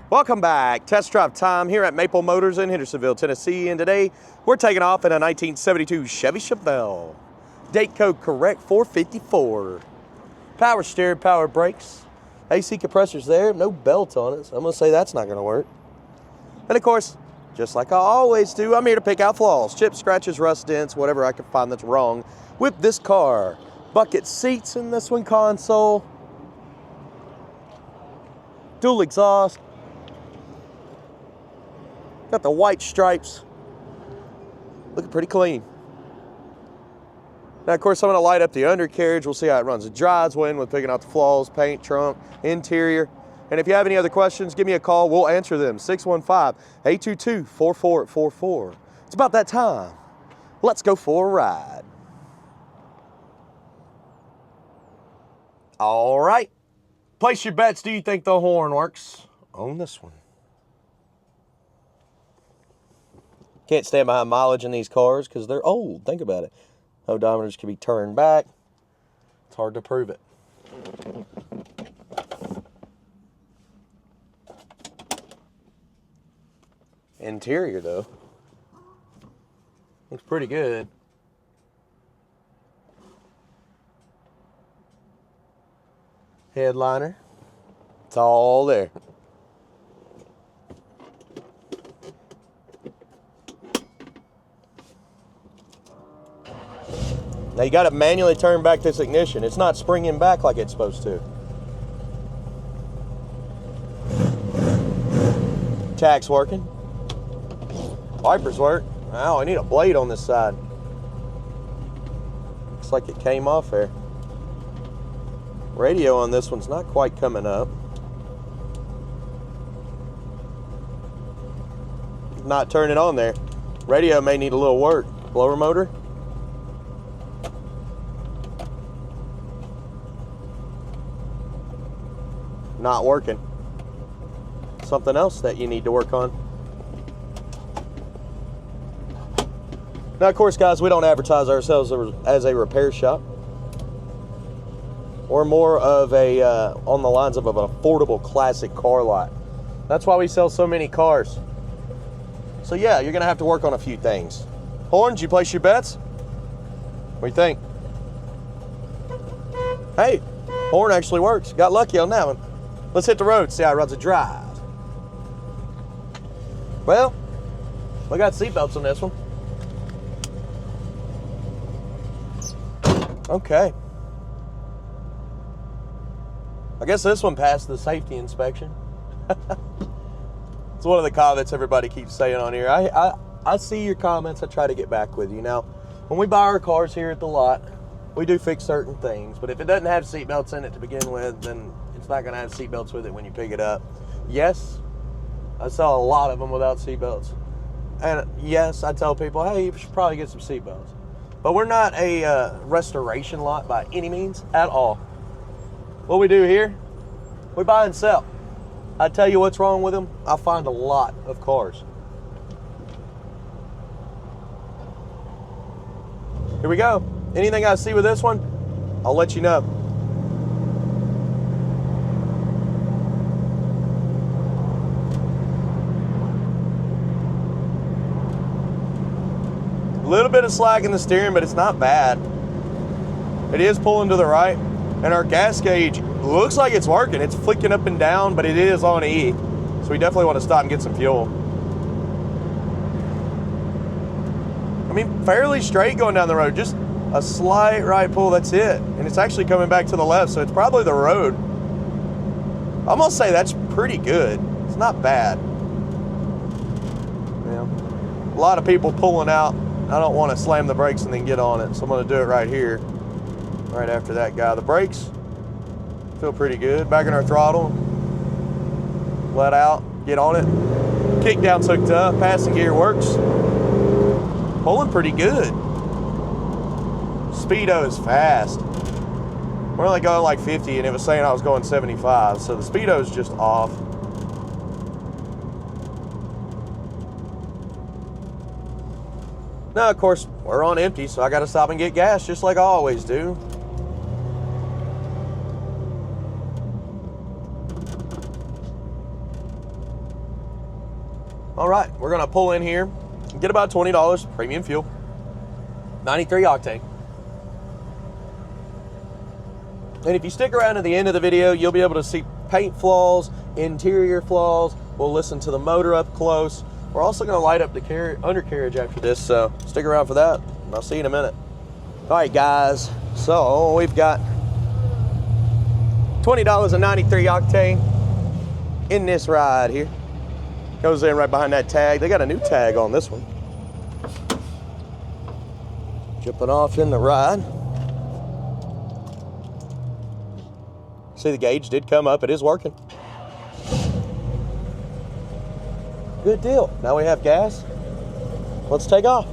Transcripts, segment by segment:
Welcome back. Test drive time here at Maple Motors in Hendersonville, Tennessee. And today we're taking off in a 1972 Chevy Chevelle. Date code correct 454. Power steering, power brakes. AC compressor's there, no belt on it. So I'm going to say that's not going to work. And of course, just like I always do, I'm here to pick out flaws, chips, scratches, rust, dents, whatever I can find that's wrong with this car. Bucket seats in this one, console. Dual exhaust. Got the white stripes. Looking pretty clean. Now, of course, I'm going to light up the undercarriage. We'll see how it runs. It drives when with picking out the flaws, paint, trunk, interior. And if you have any other questions, give me a call. We'll answer them. 615-822-4444. It's about that time. Let's go for a ride. All right. Place your bets. Do you think the horn works on this one? Can't stand behind mileage in these cars because they're old. Think about it. Odometers can be turned back. It's hard to prove it. Interior, though, looks pretty good. Headliner. It's all there. Now you got to manually turn back this ignition. It's not springing back like it's supposed to. Tach's working. Wipers work. Oh, I need a blade on this side. Looks like it came off there. Radio on this one's not quite coming up. Not turning on there. Radio may need a little work. Blower motor. Not working. Something else that you need to work on. Now, of course, guys, we don't advertise ourselves as a repair shop. We're more of a, on the lines of an affordable classic car lot. That's why we sell so many cars. So yeah, you're gonna have to work on a few things. Horns, you place your bets? What do you think? Hey, horn actually works. Got lucky on that one. Let's hit the road, see how it runs a drive. Well, we got seatbelts on this one. Okay. I guess this one passed the safety inspection. It's one of the comments everybody keeps saying on here. I see your comments. I try to get back with you. Now, when we buy our cars here at the lot, we do fix certain things. But if it doesn't have seatbelts in it to begin with, then it's not going to have seatbelts with it when you pick it up. Yes, I saw a lot of them without seatbelts. And yes, I tell people, hey, you should probably get some seatbelts. But we're not a restoration lot by any means at all. What we do here, we buy and sell. I tell you what's wrong with them, I find a lot of cars. Here we go. Anything I see with this one, I'll let you know. A little bit of slack in the steering, but it's not bad. It is pulling to the right, and our gas gauge looks like it's working. It's flicking up and down, but it is on E, so we definitely want to stop and get some fuel. I mean, fairly straight going down the road, just a slight right pull, that's it. And it's actually coming back to the left, so it's probably the road. I'm gonna say that's pretty good. It's not bad. Yeah. A lot of people pulling out. I don't want to slam the brakes and then get on it, so I'm going to do it right here, right after that guy. The brakes feel pretty good. Back in our throttle, let out, get on it. Kick down's hooked up, passing gear works. Pulling pretty good. Speedo is fast. We're only going like 50, and it was saying I was going 75, so the speedo is just off. Now, of course, we're on empty, so I got to stop and get gas just like I always do. All right, we're gonna pull in here and get about $20 premium fuel, 93 octane. And if you stick around to the end of the video, you'll be able to see paint flaws, interior flaws. We'll listen to the motor up close. We're also gonna light up the undercarriage after this, so stick around for that. And I'll see you in a minute. All right, guys, so we've got $20 and 93 octane in this ride here. Goes in right behind that tag. They got a new tag on this one. Jumping off in the ride. See, the gauge did come up. It is working. Good deal. Now we have gas. Let's take off.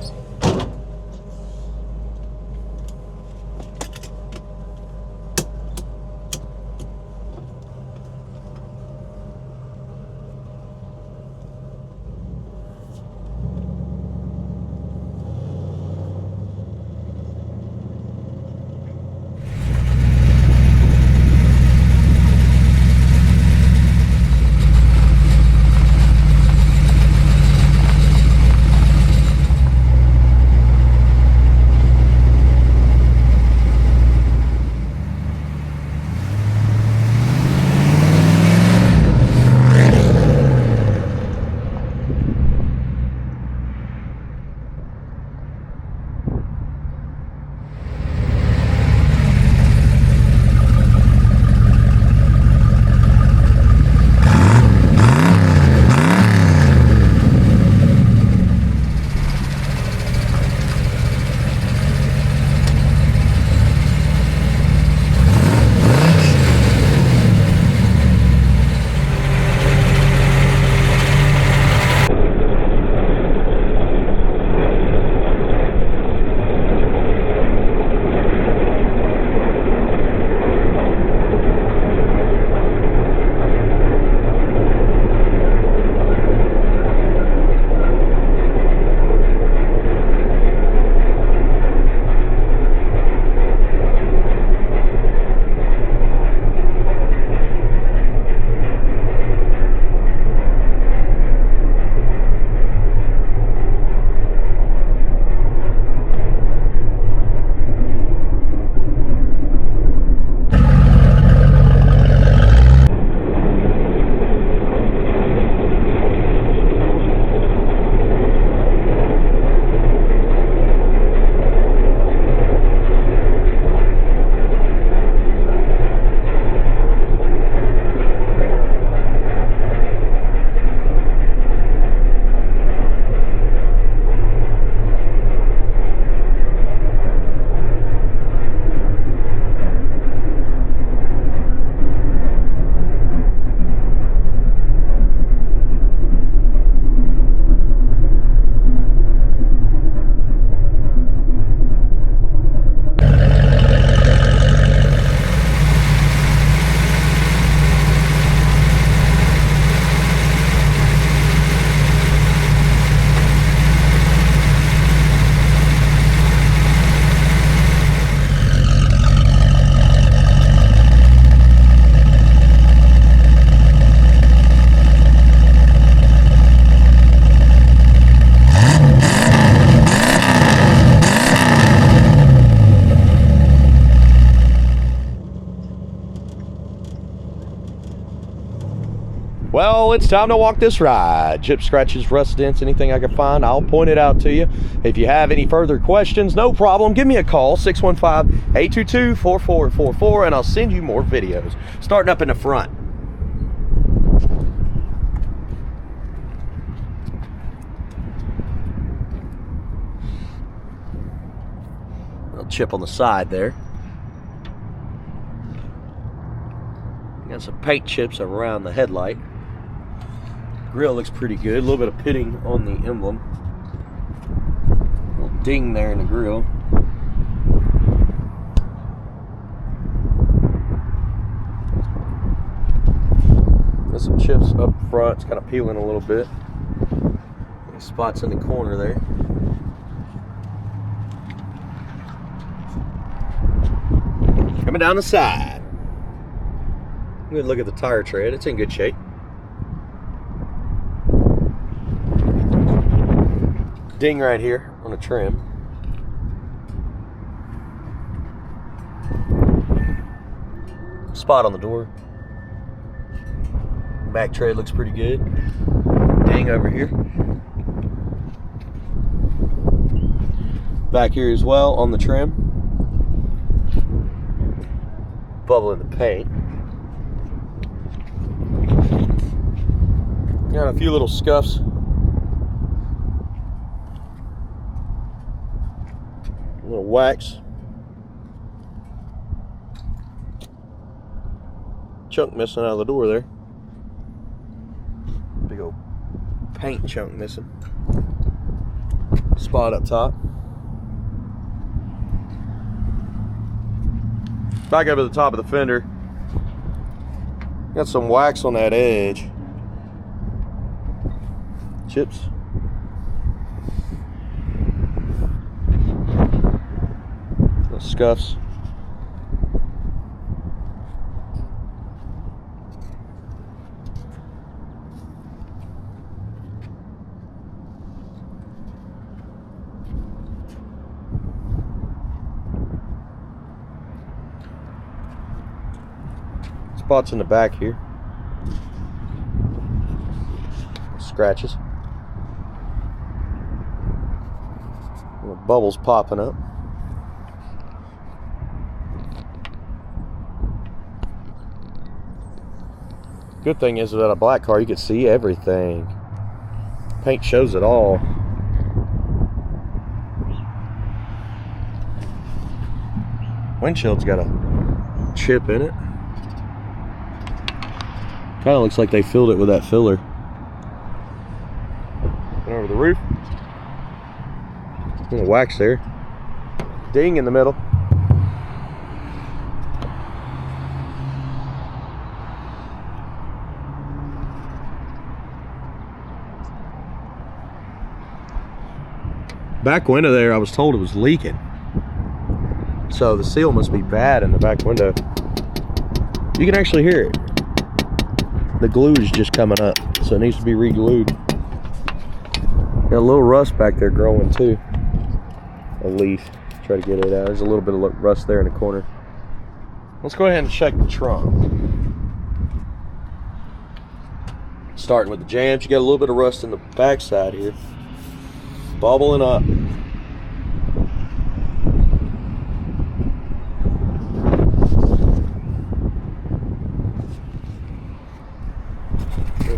Well, it's time to walk this ride. Chip scratches, rust dents, anything I can find, I'll point it out to you. If you have any further questions, no problem. Give me a call, 615-822-4444, and I'll send you more videos. Starting up in the front. Little chip on the side there. Got some paint chips around the headlight. Grill looks pretty good. A little bit of pitting on the emblem. A little ding there in the grill. There's some chips up front. It's kind of peeling a little bit. Spots in the corner there. Coming down the side. Good look at the tire tread. It's in good shape. ding right here on the trim. Spot on the door. Back tread looks pretty good. Ding over here. Back here as well on the trim. Bubble in the paint. Got a few little scuffs. A little wax. Chunk missing out of the door there. Big old paint chunk missing. Spot up top. Back up to the top of the fender. Got some wax on that edge. Chips. The scuffs. Spots in the back here. Scratches. Little bubbles popping up. Good thing is about a black car, you can see everything. Paint shows it all. Windshield's got a chip in it. Kind of looks like they filled it with that filler. And over the roof. A little wax there. Ding in the middle. Back window there, I was told it was leaking. So the seal must be bad in the back window. You can actually hear it. The glue is just coming up, so it needs to be re-glued. Got a little rust back there growing too. A leaf. Try to get it out. There's a little bit of rust there in the corner. Let's go ahead and check the trunk. Starting with the jams, you got a little bit of rust in the back side here. Bubbling up.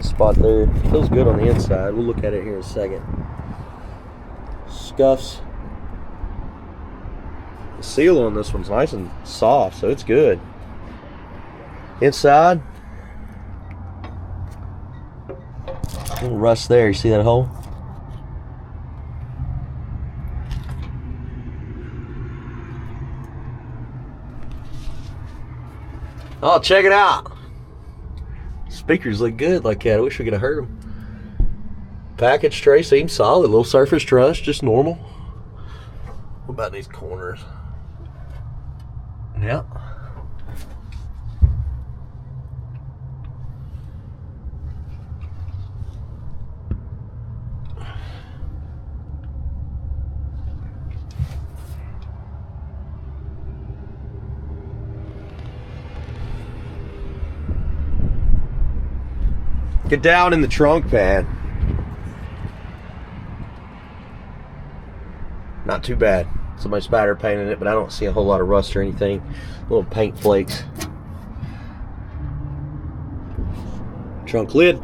Spot there. Feels good on the inside. We'll look at it here in a second. Scuffs. The seal on this one's nice and soft, so it's good. Inside. A little rust there. You see that hole? Oh, check it out. Speakers look good like that. I wish we could have heard them. Package tray seems solid. A little surface rust, just normal. What about these corners? Yeah. Get down in the trunk pan. Not too bad. Somebody spatter painted it, but I don't see a whole lot of rust or anything. Little paint flakes. Trunk lid.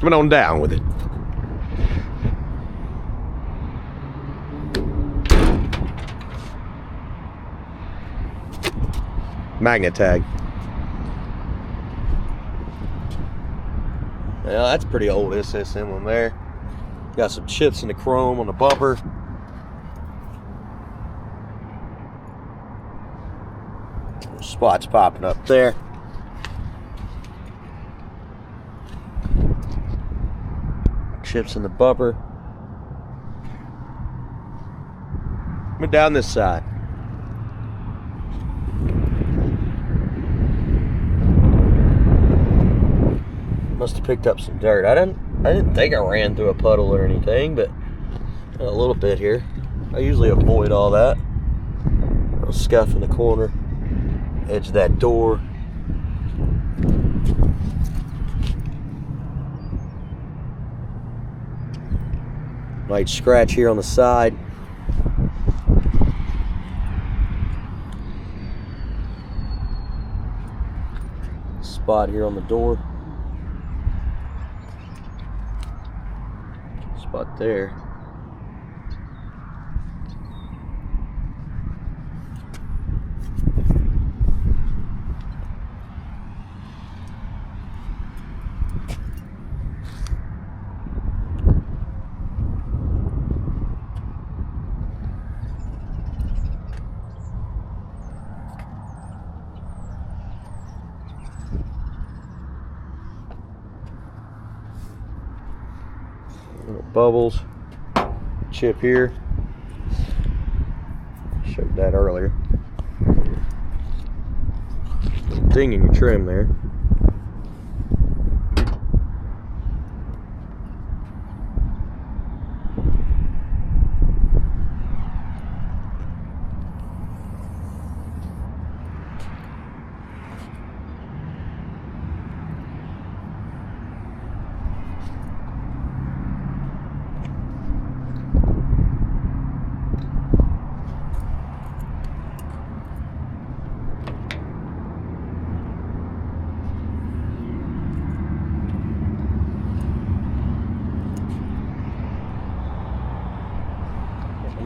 Coming on down with it. Magnet tag. Yeah, that's pretty old SS emblem there. Got some chips in the chrome on the bumper. Spots popping up there. Chips in the bumper. But down this side. Must have picked up some dirt. I didn't think I ran through a puddle or anything, but a little bit here. I usually avoid all that. A little scuff in the corner, edge of that door. Light scratch here on the side. Spot here on the door. Spot there. Little bubbles, chip here. Showed that earlier. Little ding in your trim there.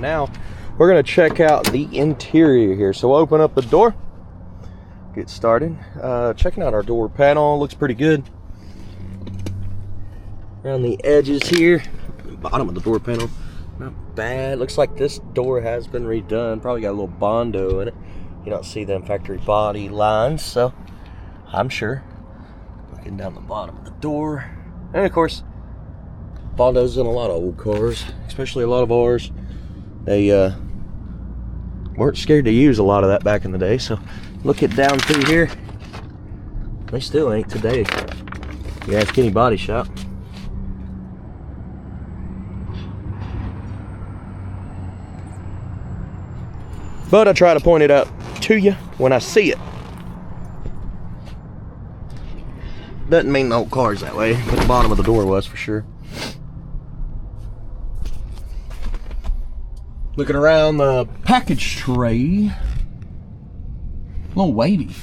Now we're going to check out the interior here. So we'll open up the door, get started. Checking out our door panel, looks pretty good. Around the edges here, bottom of the door panel, not bad. Looks like this door has been redone. Probably got a little Bondo in it. You don't see them factory body lines, so I'm sure. Looking down the bottom of the door, and of course Bondo's in a lot of old cars, especially a lot of ours. They weren't scared to use a lot of that back in the day. So look it down through here. They still ain't today. You ask any body shop. But I try to point it out to you when I see it. Doesn't mean the whole car's that way, but the bottom of the door was for sure. Looking around the package tray, a little wavy,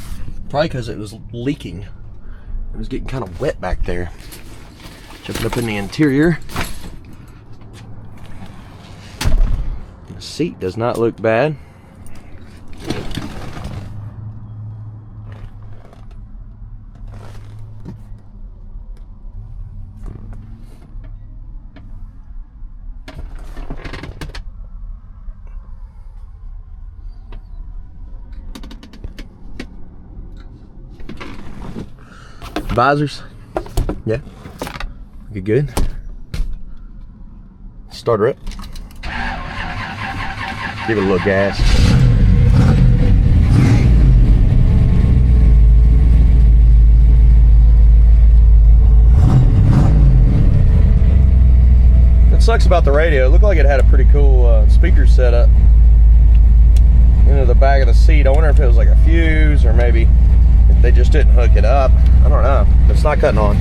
probably because it was leaking. It was getting kind of wet back there. Jumping up in the interior. The seat does not look bad. Visors, yeah, looking good. Start her up. Give it a little gas. What sucks about the radio, it looked like it had a pretty cool speaker setup into the back of the seat. I wonder if it was like a fuse or maybe they just didn't hook it up. I don't know. It's not cutting on.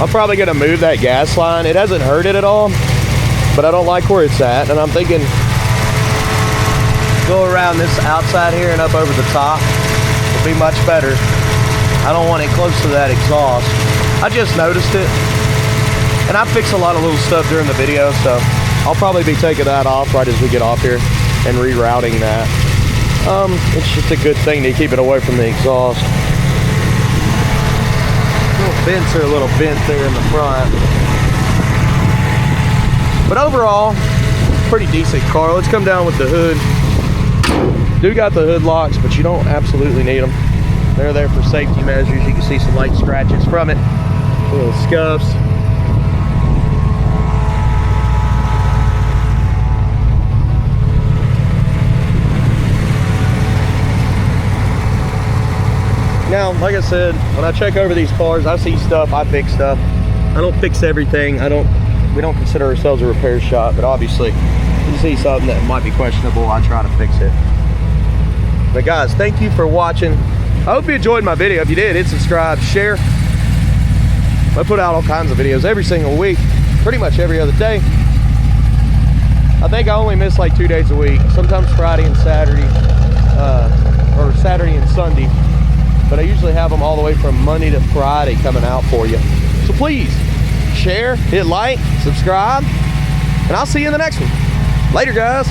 I'm probably gonna move that gas line. It hasn't hurt it at all, but I don't like where it's at, and I'm thinking go around this outside here and up over the top will be much better. I don't want it close to that exhaust. I just noticed it, and I fix a lot of little stuff during the video, so I'll probably be taking that off right as we get off here and rerouting that. It's just a good thing to keep it away from the exhaust. Little vents are a little bent there in the front, but overall, pretty decent car. Let's come down with the hood. Do got the hood locks, but you don't absolutely need them. They're there for safety measures. You can see some light scratches from it, little scuffs. Now, like I said, when I check over these cars, I see stuff, I fix stuff. I don't fix everything. We don't consider ourselves a repair shop, but obviously, if you see something that might be questionable, I try to fix it. But guys, thank you for watching. I hope you enjoyed my video. If you did, hit subscribe, share. I put out all kinds of videos every single week, pretty much every other day. I think I only miss like 2 days a week, sometimes Friday and Saturday, or Saturday and Sunday. But I usually have them all the way from Monday to Friday coming out for you. So please, share, hit like, subscribe, and I'll see you in the next one. Later, guys.